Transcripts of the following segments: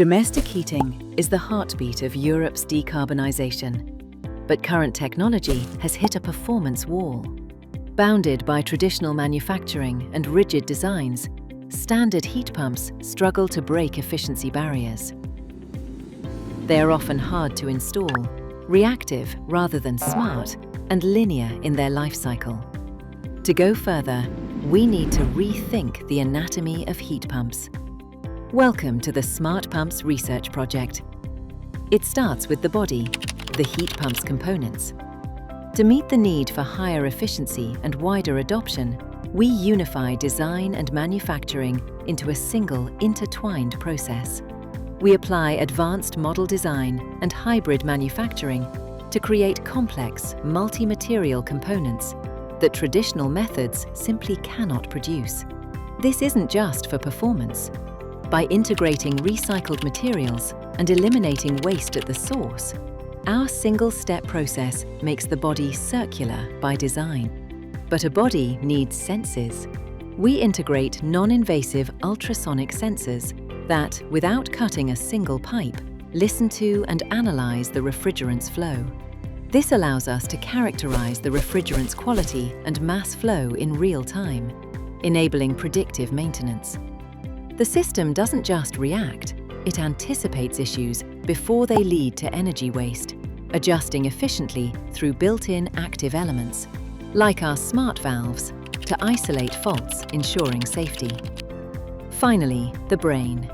Domestic heating is the heartbeat of Europe's decarbonisation, but current technology has hit a performance wall. Bounded by traditional manufacturing and rigid designs, standard heat pumps struggle to break efficiency barriers. They are often hard to install, reactive rather than smart, and linear in their life cycle. To go further, we need to rethink the anatomy of heat pumps. Welcome to the Smart Pumps Research Project. It starts with the body, the heat pump's components. To meet the need for higher efficiency and wider adoption, we unify design and manufacturing into a single, intertwined process. We apply advanced model design and hybrid manufacturing to create complex, multi-material components that traditional methods simply cannot produce. This isn't just for performance. By integrating recycled materials and eliminating waste at the source, our single-step process makes the body circular by design. But a body needs senses. We integrate non-invasive ultrasonic sensors that, without cutting a single pipe, listen to and analyze the refrigerants flow. This allows us to characterize the refrigerants quality and mass flow in real time, enabling predictive maintenance. The system doesn't just react, it anticipates issues before they lead to energy waste, adjusting efficiently through built-in active elements, like our smart valves, to isolate faults, ensuring safety. Finally, the brain.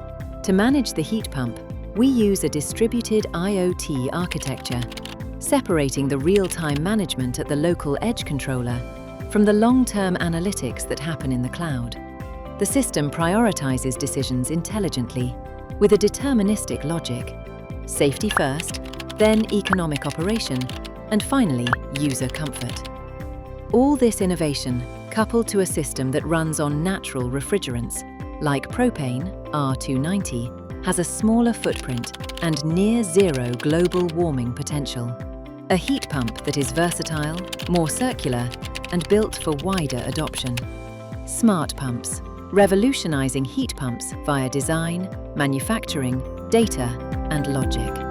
To manage the heat pump, we use a distributed IoT architecture, separating the real-time management at the local edge controller from the long-term analytics that happen in the cloud. The system prioritizes decisions intelligently, with a deterministic logic. Safety first, then economic operation, and finally, user comfort. All this innovation, coupled to a system that runs on natural refrigerants, like propane, R290, has a smaller footprint and near-zero global warming potential. A heat pump that is versatile, more circular, and built for wider adoption. Smart pumps, revolutionizing heat pumps via design, manufacturing, data, and logic.